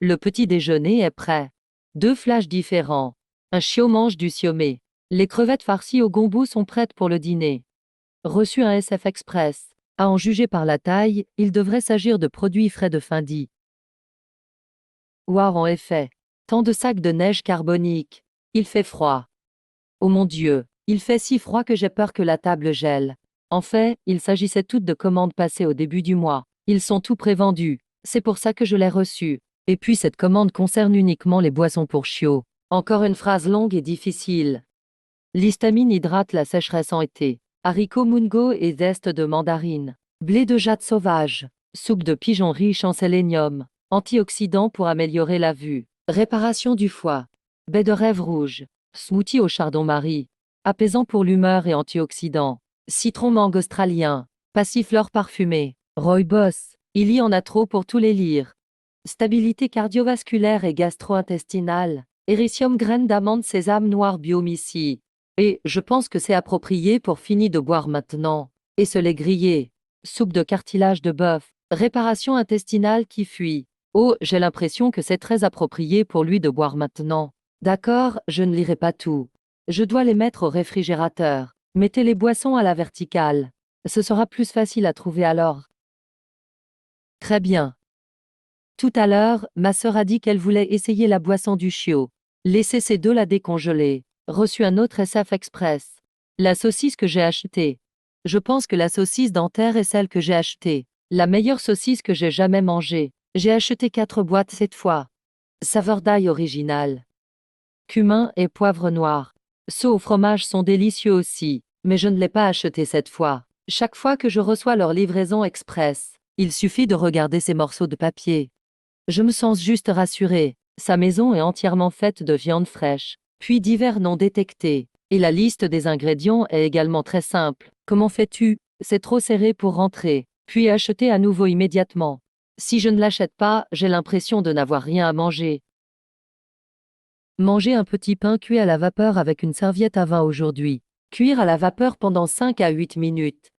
Le petit déjeuner est prêt. Deux flashs différents. Un chiot mange du siomé. Les crevettes farcies au gombo sont prêtes pour le dîner. Reçu un SF Express. À en juger par la taille, il devrait s'agir de produits frais de fin d'année. Waouh, en effet. Tant de sacs de neige carbonique. Il fait froid. Oh mon Dieu, il fait si froid que j'ai peur que la table gèle. En fait, il s'agissait toutes de commandes passées au début du mois. Ils sont tous prévendus. C'est pour ça que je l'ai reçu. Et puis cette commande concerne uniquement les boissons pour chiots. Encore une phrase longue et difficile. L'histamine hydrate la sécheresse en été. Haricots mungo et zeste de mandarine. Blé de jade sauvage. Soupe de pigeon riche en sélénium. Antioxydants pour améliorer la vue. Réparation du foie. Baie de rêve rouge. Smoothie au chardon-marie. Apaisant pour l'humeur et antioxydant. Citron mangue australien. Passiflore parfumé. Rooibos. Il y en a trop pour tous les lire. Stabilité cardiovasculaire et gastro-intestinale. Éricium graines d'amande sésame noir biomycie. Et je pense que c'est approprié pour finir de boire maintenant. Et se les griller. Soupe de cartilage de bœuf. Réparation intestinale qui fuit. Oh, j'ai l'impression que c'est très approprié pour lui de boire maintenant. D'accord, je ne lirai pas tout. Je dois les mettre au réfrigérateur. Mettez les boissons à la verticale. Ce sera plus facile à trouver alors. Très bien. Tout à l'heure, ma sœur a dit qu'elle voulait essayer la boisson du chiot. Laissez ces deux la décongeler. Reçu un autre SF Express. La saucisse que j'ai achetée. Je pense que la saucisse dentaire est celle que j'ai achetée. La meilleure saucisse que j'ai jamais mangée. J'ai acheté 4 boîtes cette fois. Saveur d'ail originale. Cumin et poivre noir. Ceux au fromage sont délicieux aussi, mais je ne l'ai pas acheté cette fois. Chaque fois que je reçois leur livraison express, il suffit de regarder ces morceaux de papier. Je me sens juste rassurée. Sa maison est entièrement faite de viande fraîche, puis divers non détectés. Et la liste des ingrédients est également très simple. Comment fais-tu? C'est trop serré pour rentrer. Puis acheter à nouveau immédiatement. Si je ne l'achète pas, j'ai l'impression de n'avoir rien à manger. Manger un petit pain cuit à la vapeur avec une serviette à vin aujourd'hui. Cuire à la vapeur pendant 5 à 8 minutes.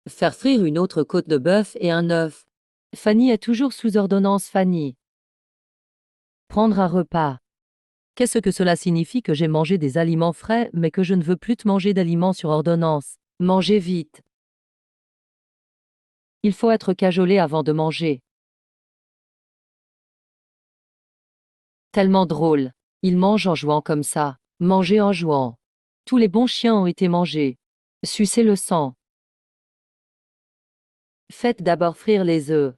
Faire frire une autre côte de bœuf et un œuf. Fanny est toujours sous ordonnance Fanny. Prendre un repas. Qu'est-ce que cela signifie que j'ai mangé des aliments frais mais que je ne veux plus te manger d'aliments sur ordonnance? Manger vite. Il faut être cajolé avant de manger. Tellement drôle. Il mange en jouant comme ça. Manger en jouant. Tous les bons chiens ont été mangés. Sucer le sang. Faites d'abord frire les œufs.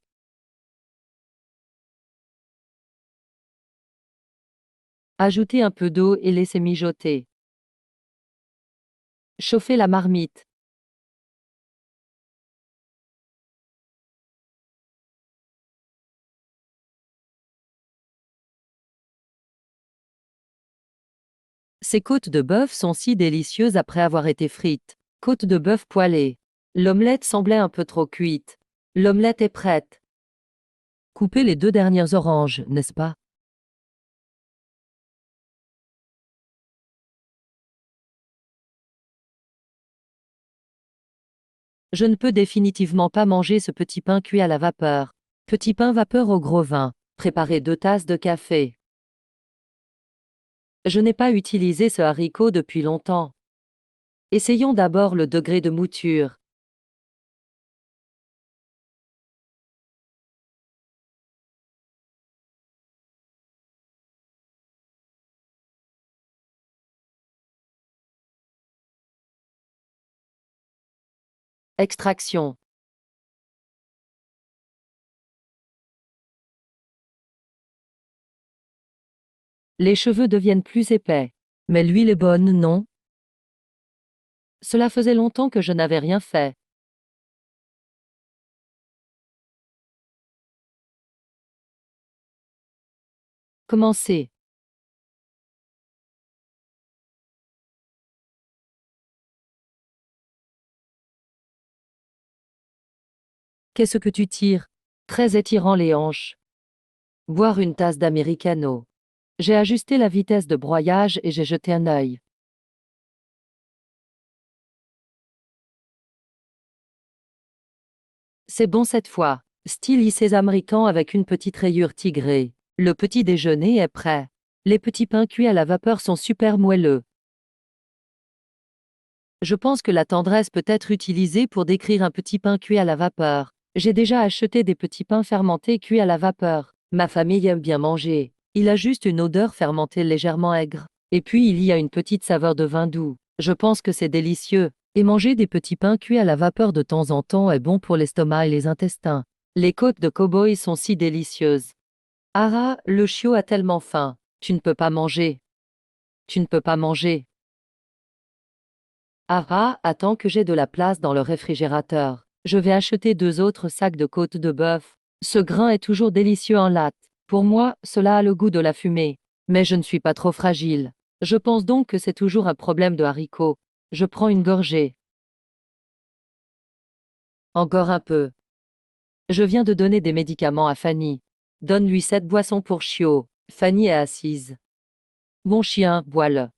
Ajoutez un peu d'eau et laissez mijoter. Chauffez la marmite. Ces côtes de bœuf sont si délicieuses après avoir été frites. Côte de bœuf poêlée. L'omelette semblait un peu trop cuite. L'omelette est prête. Coupez les 2 dernières oranges, n'est-ce pas? Je ne peux définitivement pas manger ce petit pain cuit à la vapeur. Petit pain vapeur au gros vin. Préparez 2 tasses de café. Je n'ai pas utilisé ce haricot depuis longtemps. Essayons d'abord le degré de mouture. Extraction. Les cheveux deviennent plus épais. Mais l'huile est bonne, non? Cela faisait longtemps que je n'avais rien fait. Commencez. Qu'est-ce que tu tires? Très étirant les hanches. Boire une tasse d'américano. J'ai ajusté la vitesse de broyage et j'ai jeté un œil. C'est bon cette fois. Style sésame américain avec une petite rayure tigrée. Le petit déjeuner est prêt. Les petits pains cuits à la vapeur sont super moelleux. Je pense que la tendresse peut être utilisée pour décrire un petit pain cuit à la vapeur. J'ai déjà acheté des petits pains fermentés cuits à la vapeur. Ma famille aime bien manger. Il a juste une odeur fermentée légèrement aigre. Et puis il y a une petite saveur de vin doux. Je pense que c'est délicieux. Et manger des petits pains cuits à la vapeur de temps en temps est bon pour l'estomac et les intestins. Les côtes de cow-boy sont si délicieuses. Ara, le chiot a tellement faim. Tu ne peux pas manger. Tu ne peux pas manger. Ara, attends que j'ai de la place dans le réfrigérateur. Je vais acheter 2 autres sacs de côtes de bœuf. Ce grain est toujours délicieux en latte. Pour moi, cela a le goût de la fumée. Mais je ne suis pas trop fragile. Je pense donc que c'est toujours un problème de haricots. Je prends une gorgée. Encore un peu. Je viens de donner des médicaments à Fanny. Donne-lui cette boisson pour chiot. Fanny est assise. Mon chien, bois-le.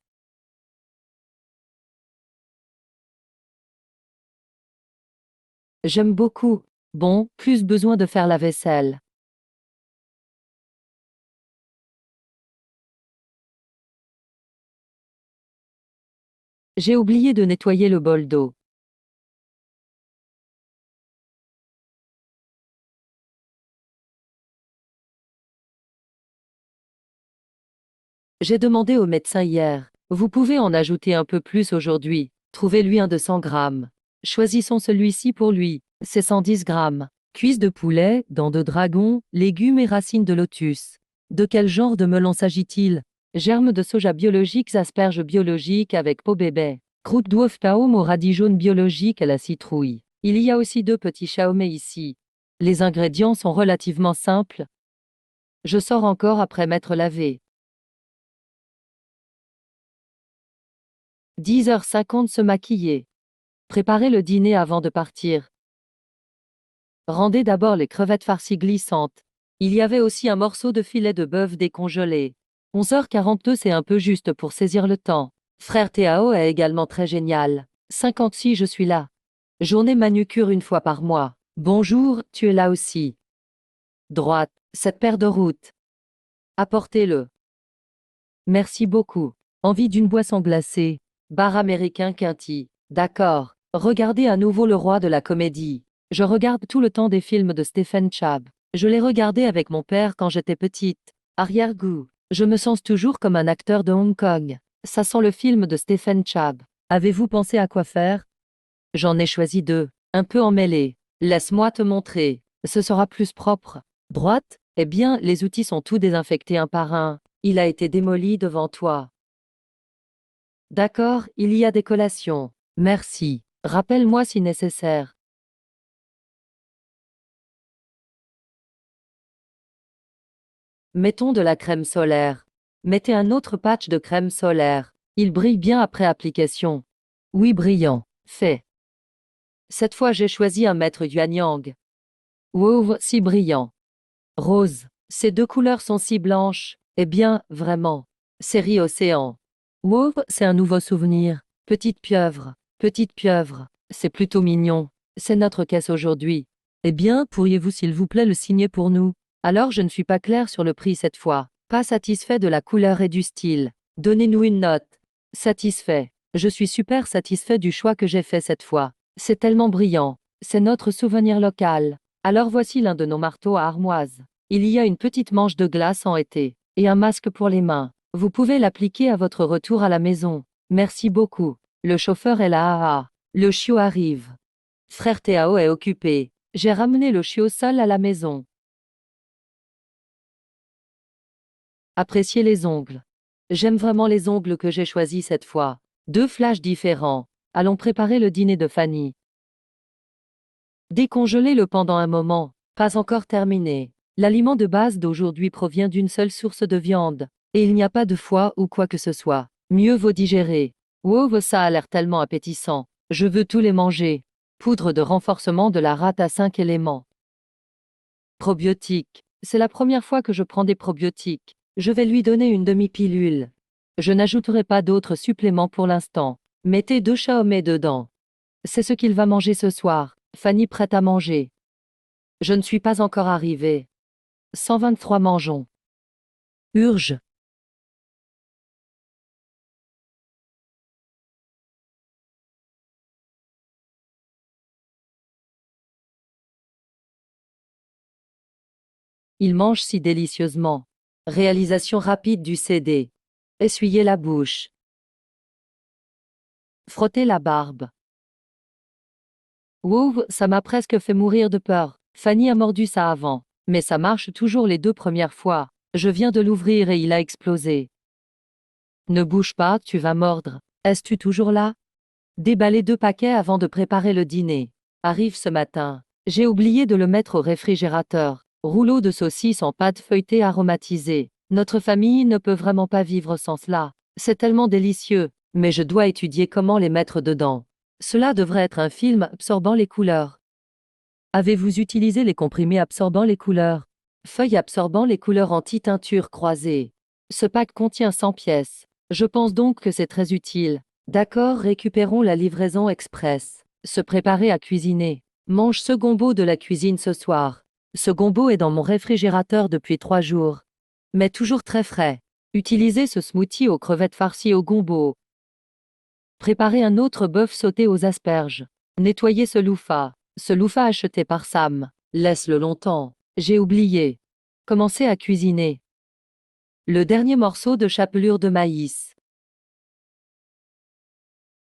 J'aime beaucoup. Bon, plus besoin de faire la vaisselle. J'ai oublié de nettoyer le bol d'eau. J'ai demandé au médecin hier. Vous pouvez en ajouter un peu plus aujourd'hui. Trouvez-lui un de 100 grammes. Choisissons celui-ci pour lui. C'est 110 grammes. Cuisses de poulet, dents de dragon, légumes et racines de lotus. De quel genre de melon s'agit-il? Germes de soja biologiques, asperges biologiques avec peau bébé. Croûte d'oeuf paume au radis jaune biologique à la citrouille. Il y a aussi 2 petits chaomé ici. Les ingrédients sont relativement simples. Je sors encore après m'être lavé. 10h50 se maquiller. Préparer le dîner avant de partir. Rendez d'abord les crevettes farcies glissantes. Il y avait aussi un morceau de filet de bœuf décongelé. 11h42 c'est un peu juste pour saisir le temps. Frère Théao est également très génial. 56 je suis là. Journée manucure une fois par mois. Bonjour, tu es là aussi. Droite, cette paire de route. Apportez-le. Merci beaucoup. Envie d'une boisson glacée. Bar américain Quinty. D'accord. Regardez à nouveau Le Roi de la comédie. Je regarde tout le temps des films de Stephen Chubb. Je les regardais avec mon père quand j'étais petite. Arrière-goût. Je me sens toujours comme un acteur de Hong Kong. Ça sent le film de Stephen Chubb. Avez-vous pensé à quoi faire? J'en ai choisi 2. Un peu emmêlés. Laisse-moi te montrer. Ce sera plus propre. Droite? Eh bien, les outils sont tous désinfectés un par un. Il a été démoli devant toi. D'accord, il y a des collations. Merci. Rappelle-moi si nécessaire. Mettons de la crème solaire. Mettez un autre patch de crème solaire. Il brille bien après application. Oui, brillant. Fait. Cette fois, j'ai choisi un maître Yuanyang. Wow, si brillant. Rose. Ces 2 couleurs sont si blanches. Eh bien, vraiment. Série Océan. Wow, c'est un nouveau souvenir. Petite pieuvre. Petite pieuvre. C'est plutôt mignon. C'est notre caisse aujourd'hui. Eh bien, pourriez-vous s'il vous plaît le signer pour nous? Alors je ne suis pas clair sur le prix cette fois. Pas satisfait de la couleur et du style. Donnez-nous une note. Satisfait. Je suis super satisfait du choix que j'ai fait cette fois. C'est tellement brillant. C'est notre souvenir local. Alors voici l'un de nos marteaux à armoise. Il y a une petite manche de glace en été. Et un masque pour les mains. Vous pouvez l'appliquer à votre retour à la maison. Merci beaucoup. Le chauffeur est là. Le chiot arrive. Frère Théao est occupé. J'ai ramené le chiot seul à la maison. Appréciez les ongles. J'aime vraiment les ongles que j'ai choisis cette fois. 2 flashs différents. Allons préparer le dîner de Fanny. Décongelez-le pendant un moment. Pas encore terminé. L'aliment de base d'aujourd'hui provient d'une seule source de viande. Et il n'y a pas de foie ou quoi que ce soit. Mieux vaut digérer. Wow, ça a l'air tellement appétissant. Je veux tous les manger. Poudre de renforcement de la rate à 5 éléments. Probiotiques. C'est la première fois que je prends des probiotiques. Je vais lui donner une demi-pilule. Je n'ajouterai pas d'autres suppléments pour l'instant. Mettez 2 chaomé dedans. C'est ce qu'il va manger ce soir. Fanny prête à manger. Je ne suis pas encore arrivé. 123 mangeons. Urge. Il mange si délicieusement. Réalisation rapide du CD. Essuyer la bouche. Frotter la barbe. Wow, ça m'a presque fait mourir de peur. Fanny a mordu ça avant. Mais ça marche toujours les 2 premières fois. Je viens de l'ouvrir et il a explosé. Ne bouge pas, tu vas mordre. Es-tu toujours là? Déballer 2 paquets avant de préparer le dîner. Arrive ce matin. J'ai oublié de le mettre au réfrigérateur. Rouleau de saucisses en pâte feuilletée aromatisée. Notre famille ne peut vraiment pas vivre sans cela. C'est tellement délicieux. Mais je dois étudier comment les mettre dedans. Cela devrait être un film absorbant les couleurs. Avez-vous utilisé les comprimés absorbant les couleurs? Feuilles absorbant les couleurs anti-teinture croisée. Ce pack contient 100 pièces. Je pense donc que c'est très utile. D'accord, récupérons la livraison express. Se préparer à cuisiner. Mange ce gombo de la cuisine ce soir. Ce gombo est dans mon réfrigérateur depuis 3 jours. Mais toujours très frais. Utilisez ce smoothie aux crevettes farcies au gombo. Préparez un autre bœuf sauté aux asperges. Nettoyez ce louffa acheté par Sam. Laisse-le longtemps. J'ai oublié. Commencez à cuisiner. Le dernier morceau de chapelure de maïs.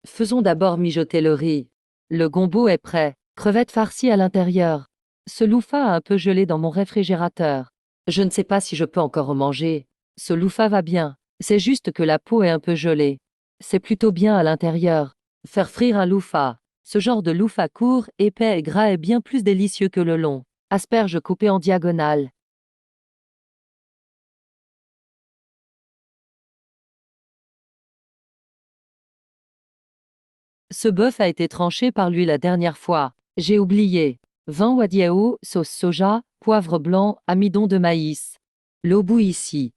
Faisons d'abord mijoter le riz. Le gombo est prêt. Crevettes farcies à l'intérieur. Ce louffa a un peu gelé dans mon réfrigérateur. Je ne sais pas si je peux encore en manger. Ce louffa va bien. C'est juste que la peau est un peu gelée. C'est plutôt bien à l'intérieur. Faire frire un louffa. Ce genre de louffa court, épais et gras est bien plus délicieux que le long. Asperges coupées en diagonale. Ce bœuf a été tranché par lui la dernière fois. J'ai oublié. Vin wadiao, sauce soja, poivre blanc, amidon de maïs. L'eau bouille ici.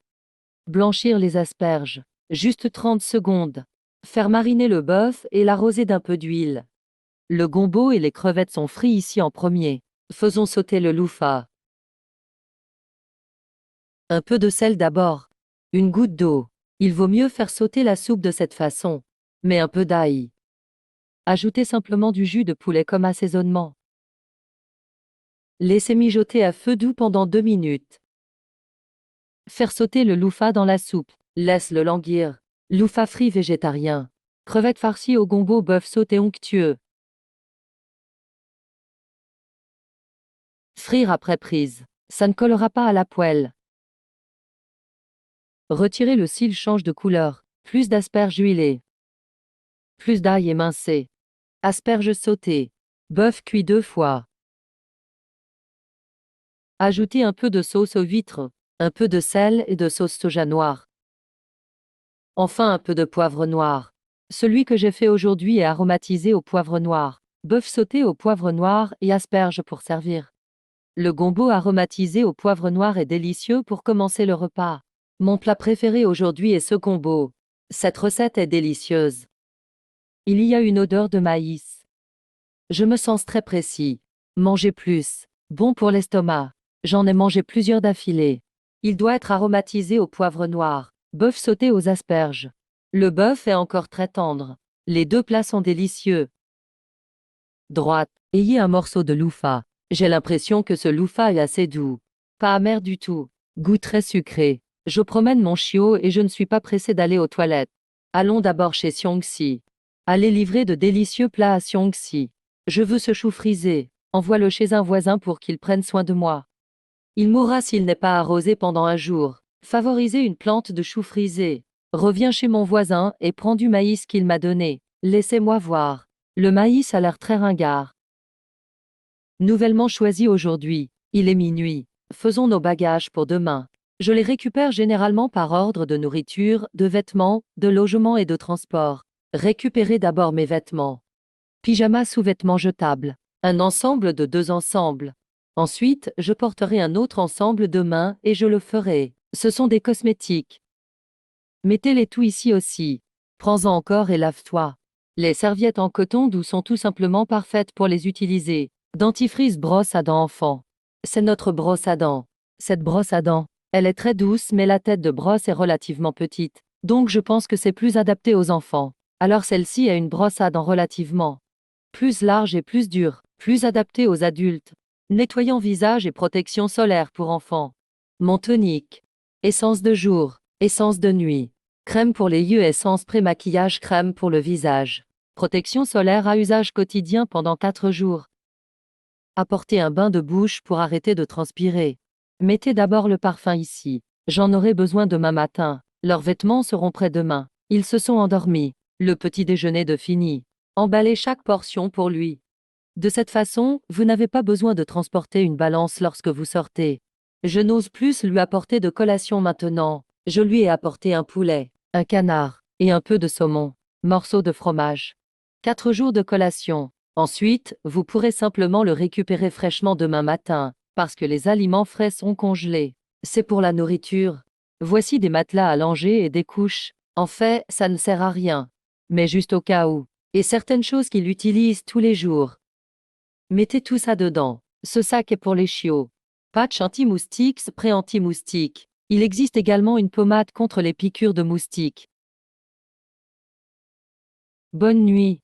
Blanchir les asperges. Juste 30 secondes. Faire mariner le bœuf et l'arroser d'un peu d'huile. Le gombo et les crevettes sont frits ici en premier. Faisons sauter le louffa. Un peu de sel d'abord. Une goutte d'eau. Il vaut mieux faire sauter la soupe de cette façon. Mais un peu d'ail. Ajoutez simplement du jus de poulet comme assaisonnement. Laissez mijoter à feu doux pendant 2 minutes. Faire sauter le louffa dans la soupe. Laisse-le languir. Louffa frit végétarien. Crevettes farcies au gombo bœuf sauté onctueux. Frire après prise. Ça ne collera pas à la poêle. Retirez le s'il change de couleur. Plus d'asperges huilées. Plus d'ail émincé. Asperges sautées. Bœuf cuit 2 fois. Ajoutez un peu de sauce aux huîtres. Un peu de sel et de sauce soja noire. Enfin un peu de poivre noir. Celui que j'ai fait aujourd'hui est aromatisé au poivre noir. Bœuf sauté au poivre noir et asperges pour servir. Le gombo aromatisé au poivre noir est délicieux pour commencer le repas. Mon plat préféré aujourd'hui est ce gombo. Cette recette est délicieuse. Il y a une odeur de maïs. Je me sens très précis. Mangez plus. Bon pour l'estomac. J'en ai mangé plusieurs d'affilée. Il doit être aromatisé au poivre noir. Bœuf sauté aux asperges. Le bœuf est encore très tendre. Les 2 plats sont délicieux. Droite. Ayez un morceau de louffa. J'ai l'impression que ce louffa est assez doux. Pas amer du tout. Goût très sucré. Je promène mon chiot et je ne suis pas pressé d'aller aux toilettes. Allons d'abord chez Xiongxi. Allez livrer de délicieux plats à Xiongxi. Je veux ce chou frisé. Envoie-le chez un voisin pour qu'il prenne soin de moi. Il mourra s'il n'est pas arrosé pendant un jour. Favorisez une plante de chou frisé. Reviens chez mon voisin et prends du maïs qu'il m'a donné. Laissez-moi voir. Le maïs a l'air très ringard. Nouvellement choisi aujourd'hui. Il est minuit. Faisons nos bagages pour demain. Je les récupère généralement par ordre de nourriture, de vêtements, de logement et de transport. Récupérez d'abord mes vêtements. Pyjama sous-vêtements jetables. Un ensemble de 2 ensembles. Ensuite, je porterai un autre ensemble demain et je le ferai. Ce sont des cosmétiques. Mettez-les tout ici aussi. Prends-en encore et lave-toi. Les serviettes en coton doux sont tout simplement parfaites pour les utiliser. Dentifrice brosse à dents enfant. C'est notre brosse à dents. Cette brosse à dents, elle est très douce mais la tête de brosse est relativement petite. Donc je pense que c'est plus adapté aux enfants. Alors celle-ci est une brosse à dents relativement plus large et plus dure, plus adaptée aux adultes. Nettoyant visage et protection solaire pour enfants. Mon tonique. Essence de jour, essence de nuit. Crème pour les yeux, essence pré-maquillage, crème pour le visage. Protection solaire à usage quotidien pendant 4 jours. Apportez un bain de bouche pour arrêter de transpirer. Mettez d'abord le parfum ici. J'en aurai besoin demain matin. Leurs vêtements seront prêts demain. Ils se sont endormis. Le petit déjeuner de fini. Emballez chaque portion pour lui. De cette façon, vous n'avez pas besoin de transporter une balance lorsque vous sortez. Je n'ose plus lui apporter de collation maintenant. Je lui ai apporté un poulet, un canard, et un peu de saumon, morceau de fromage. 4 jours de collation. Ensuite, vous pourrez simplement le récupérer fraîchement demain matin, parce que les aliments frais sont congelés. C'est pour la nourriture. Voici des matelas à langer et des couches. En fait, ça ne sert à rien. Mais juste au cas où. Et certaines choses qu'il utilise tous les jours. Mettez tout ça dedans. Ce sac est pour les chiots. Patch anti-moustique, spray anti-moustique. Il existe également une pommade contre les piqûres de moustiques. Bonne nuit.